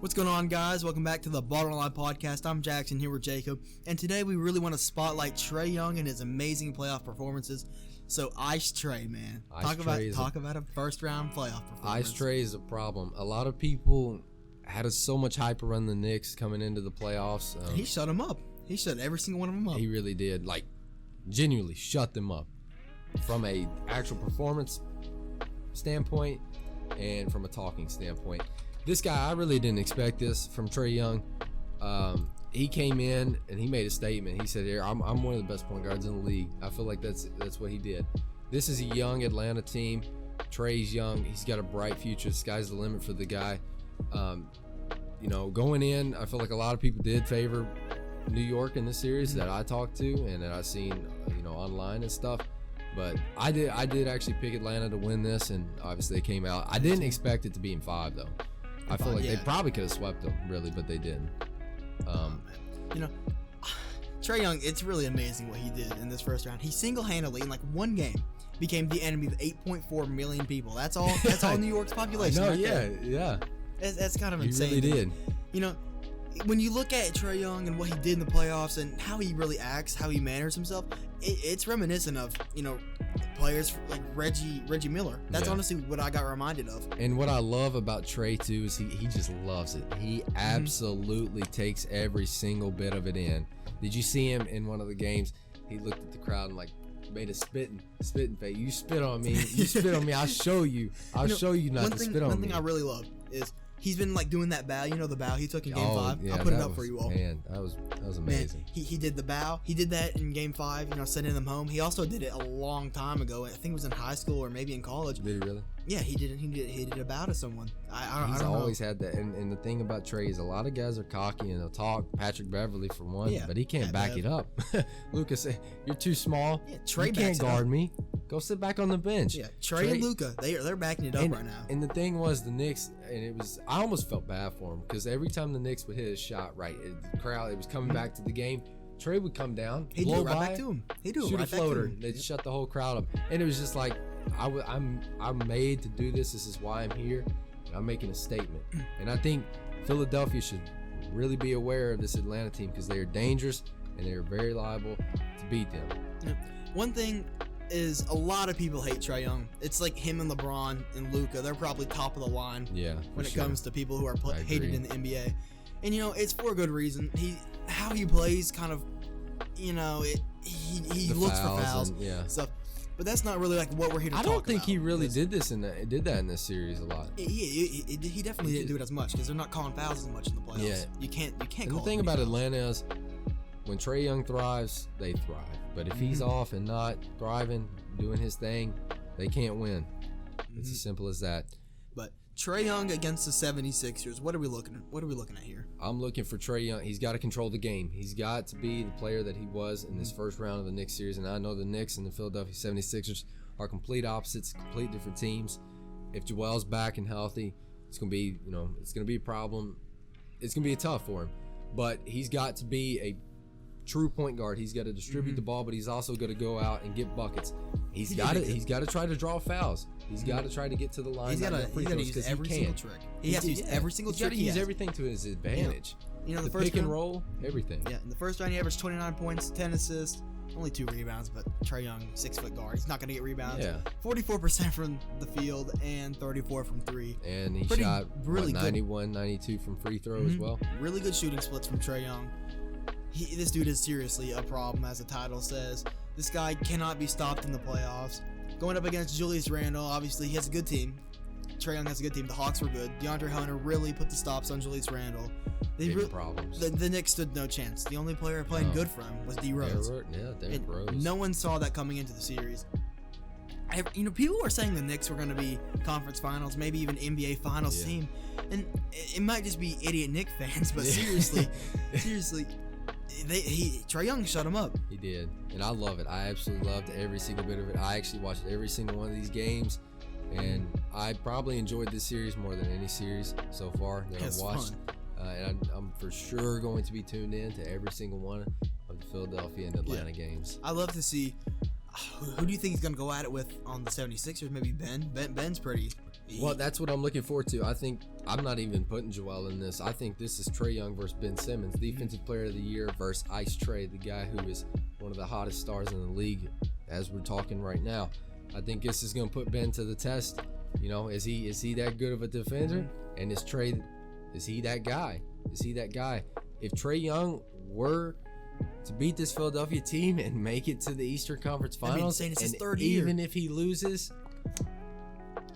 What's going on, guys? Welcome back to the Bottom Line Podcast. I'm Jackson, here with Jacob, and today we really want to spotlight Trae Young and his amazing playoff performances. So, Ice Trae, man. Talk about a first-round playoff performance. Ice Trae is a problem. A lot of people had so much hype around the Knicks coming into the playoffs. He shut them up. He shut every single one of them up. He really did. Genuinely shut them up. From a actual performance standpoint and from a talking standpoint. This guy, I really didn't expect this from Trae Young. He came in and he made a statement. He said, I'm one of the best point guards in the league. I feel like that's what he did. This is a young Atlanta team. Trae's young. He's got a bright future. The sky's the limit for the guy. Going in, I feel like a lot of people did favor New York in this series that I talked to and that I've seen, online and stuff. But I did actually pick Atlanta to win this, and obviously they came out. I didn't expect it to be in 5, though. I feel like they probably could have swept them, really, but they didn't. Trae Young, it's really amazing what he did in this first round. He single-handedly, in one game, became the enemy of 8.4 million people. That's all New York's population. No, right there. Yeah. That's kind of insane. He really did. When you look at Trae Young and what he did in the playoffs and how he really acts, how he manners himself, it's reminiscent of, players like Reggie Miller. That's honestly what I got reminded of. And what I love about Trae, too, is he just loves it. He absolutely takes every single bit of it in. Did you see him in one of the games? He looked at the crowd and, made a spitting face. You spit on me. You spit on me. I'll show you. I'll show you not to spit on me. One thing I really love is he's been doing that bow, the bow he took in Game 5. Yeah, I'll put it up for you all. Man, that was amazing. Man, he did the bow. He did that in Game 5, sending them home. He also did it a long time ago. I think it was in high school or maybe in college. Did he really? Yeah, he did a bow to someone. He's always had that. And the thing about Trae is a lot of guys are cocky and they'll talk. Patrick Beverly for one, but he can't back it up. Luka said, "You're too small. Yeah, Trae you can't guard me. Go sit back on the bench." Yeah, Trae and Luka, they're backing it up right now. And the thing was, the Knicks, and I almost felt bad for him because every time the Knicks would hit a shot, the crowd, it was coming back to the game. Trae would come down, he'd do it right back to him. He'd do it shoot right a floater. Back to him. They'd shut the whole crowd up, and it was just like, I'm made to do this. This is why I'm here. I'm making a statement, and I think Philadelphia should really be aware of this Atlanta team because they are dangerous and they are very liable to beat them. Yeah. One thing is a lot of people hate Trae Young. It's like him and LeBron and Luka. They're probably top of the line when it comes to people who are hated in the NBA. And it's for a good reason. How he plays kind of, he looks for fouls and stuff. But that's not really what we're here to talk about. I don't think he really did that in this series a lot. He definitely didn't do it as much because they're not calling fouls as much in the playoffs. Yeah. You can't And call the thing about Atlanta is when Trae Young thrives, they thrive. But if he's off and not thriving, doing his thing, they can't win. It's as simple as that. But Trae Young against the 76ers, what are we looking at here? I'm looking for Trae Young. He's got to control the game. He's got to be the player that he was in this first round of the Knicks series. And I know the Knicks and the Philadelphia 76ers are complete opposites, complete different teams. If Joel's back and healthy, it's going to be, it's going to be a problem. It's going to be tough for him. But he's got to be a true point guard. He's got to distribute the ball, but he's also got to go out and get buckets. He's got to try to draw fouls. He's got to try to get to the line. He's got to use every single trick. He has to use every single trick. He's got to use everything to his advantage. The first pick and roll, everything. Yeah, in the first round he averaged 29 points, 10 assists, only 2 rebounds, but Trae Young, 6-foot guard. He's not going to get rebounds. Yeah. 44% from the field and 34 from 3. And he shot really 91, 92 from free throw as well. Really good shooting splits from Trae Young. This dude is seriously a problem, as the title says. This guy cannot be stopped in the playoffs. Going up against Julius Randle, obviously he has a good team. Trae Young has a good team. The Hawks were good. DeAndre Hunter really put the stops on Julius Randle. Problems. The Knicks stood no chance. The only player playing good for him was D Rose. Derrick Rose. No one saw that coming into the series. People were saying the Knicks were going to be conference finals, maybe even NBA finals team, and it might just be idiot Knicks fans. But seriously, Trae Young shut him up. He did, and I love it. I absolutely loved every single bit of it. I actually watched every single one of these games, and I probably enjoyed this series more than any series so far that I've watched. And I'm for sure going to be tuned in to every single one of the Philadelphia and Atlanta games. I love to see who do you think he's going to go at it with on the 76ers? Maybe Ben? Ben's pretty. Well, that's what I'm looking forward to. I think I'm not even putting Joel in this. I think this is Trae Young versus Ben Simmons, Defensive Player of the Year versus Ice Trae, the guy who is one of the hottest stars in the league as we're talking right now. I think this is going to put Ben to the test. You know, is he that good of a defender? And is Trae, is he that guy? Is he that guy? If Trae Young were to beat this Philadelphia team and make it to the Eastern Conference Finals, it's his and third year. Even if he loses,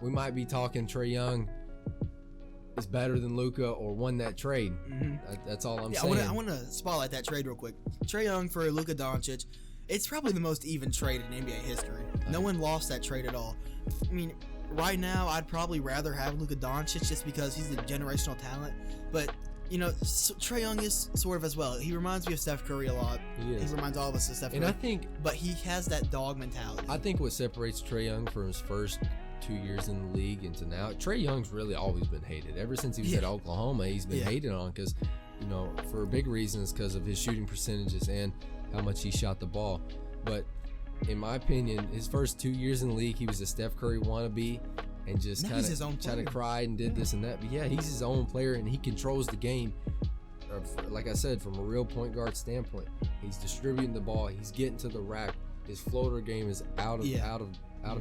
we might be talking Trae Young is better than Luka or won that trade. That's all I'm saying. I want to spotlight that trade real quick. Trae Young for Luka Doncic. It's probably the most even trade in NBA history. No one lost that trade at all. I mean, right now, I'd probably rather have Luka Doncic just because he's a generational talent. But, you know, Trae Young is sort of as well. He reminds me of Steph Curry a lot. He reminds all of us of Steph Curry. But he has that dog mentality. I think what separates Trae Young from his first 2 years in the league into now, Trae Young's really always been hated. Ever since he was at Oklahoma, he's been hated on because, you know, for big reasons, because of his shooting percentages and how much he shot the ball. But in my opinion, his first 2 years in the league, he was a Steph Curry wannabe and just kind of cried and did this and that. But yeah, he's his own player and he controls the game. Like I said, from a real point guard standpoint, he's distributing the ball, he's getting to the rack. His floater game is out of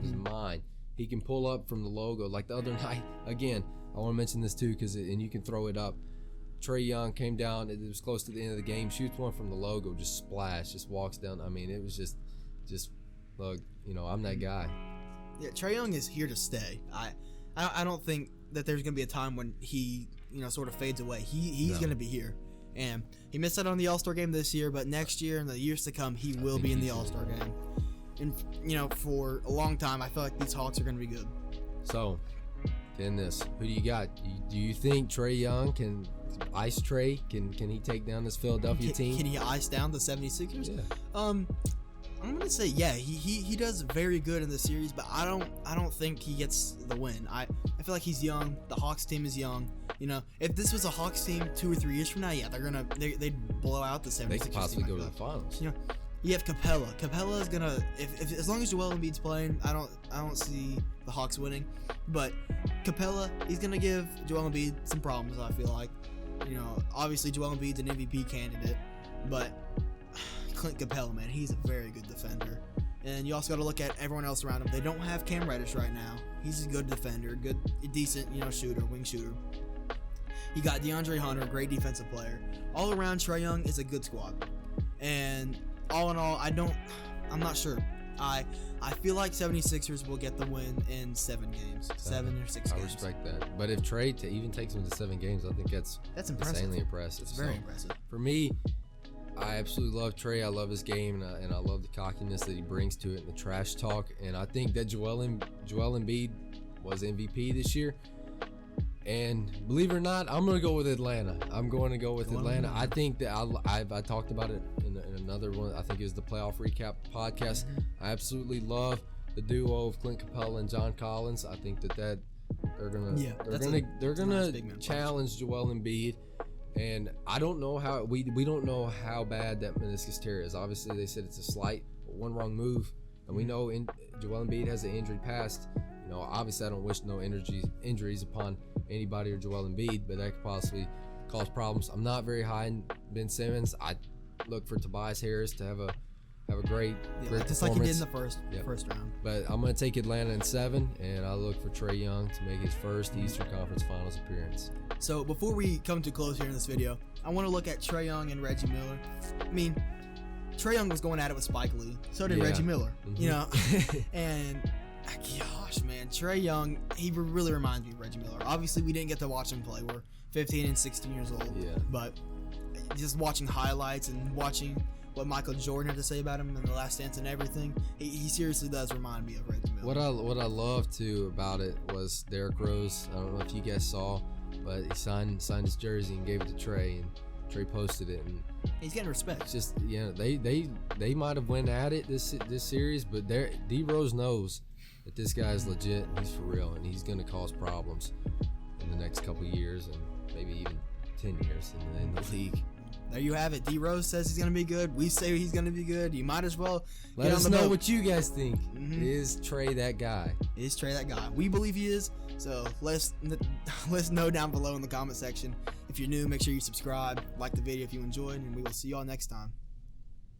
his mind. He can pull up from the logo. Like the other night, again, I want to mention this too, and you can throw it up. Trae Young came down. It was close to the end of the game. Shoots one from the logo, just splash, just walks down. I mean, it was just look. You know, I'm that guy. Yeah, Trae Young is here to stay. I don't think that there's gonna be a time when he, you know, sort of fades away. He's gonna be here, and he missed out on the All-Star game this year, but next year and the years to come, he will be in the All-Star game. And, you know, for a long time, I feel like these Hawks are going to be good. So, in this, who do you got? Do you think Trae Young can ice Trae? Can he take down this Philadelphia team? Can he ice down the 76ers? Yeah. I'm going to say, yeah, he does very good in the series, but I don't think he gets the win. I feel like he's young. The Hawks team is young. You know, if this was a Hawks team 2 or 3 years from now, yeah, they'd blow out the 76ers. They could possibly go to the finals. You know, you have Capella. Capella is gonna, if as long as Joel Embiid's playing, I don't see the Hawks winning. But Capella, he's gonna give Joel Embiid some problems. I feel like, you know, obviously Joel Embiid's an MVP candidate, but Clint Capella, man, he's a very good defender. And you also got to look at everyone else around him. They don't have Cam Reddish right now. He's a good defender, decent, you know, shooter, wing shooter. You got DeAndre Hunter, great defensive player. All around, Trae Young is a good squad. And all in all, I'm not sure. I feel like 76ers will get the win in 7 games. 7 or 6 games. I respect that. But if Trae even takes them to 7 games, I think that's impressive. Insanely impressive. It's very impressive. For me, I absolutely love Trae. I love his game, and I love the cockiness that he brings to it and the trash talk. And I think that Joel Embiid was MVP this year. And believe it or not, I'm going to go with Atlanta. I think that I talked about it in another one. I think it was the playoff recap podcast. I absolutely love the duo of Clint Capella and John Collins. I think that they're gonna challenge Joel Embiid. And I don't know how we don't know how bad that meniscus tear is. Obviously, they said it's a slight, one wrong move, and we know Joel Embiid has an injury past. You know, obviously, I don't wish no injuries upon anybody or Joel Embiid, but that could possibly cause problems. I'm not very high in Ben Simmons. I look for Tobias Harris to have a great performance. Just like he did in the first round. But I'm going to take Atlanta in 7, and I look for Trae Young to make his first Eastern Conference Finals appearance. So before we come to close here in this video, I want to look at Trae Young and Reggie Miller. I mean, Trae Young was going at it with Spike Lee. So did Reggie Miller. You know, and gosh, man, Trae Young, he really reminds me of Reggie Miller. Obviously, we didn't get to watch him play. We're 15 and 16 years old. Yeah. But just watching highlights and watching what Michael Jordan had to say about him in The Last Dance and everything, he seriously does remind me of Reggie Miller. What I love too about it was Derrick Rose. I don't know if you guys saw, but he signed his jersey and gave it to Trae, and Trae posted it, and he's getting respect. It's just, you know, they might have went at it this series, but D Rose knows that this guy is legit, and he's for real, and he's going to cause problems in the next couple years, and maybe even 10 years in the league. There you have it. D Rose says he's going to be good. We say he's going to be good. You might as well let us know what you guys think. Is Trae that guy? Is Trae that guy? We believe he is. So let us know down below in the comment section. If you're new, make sure you subscribe, like the video if you enjoyed, and we will see y'all next time.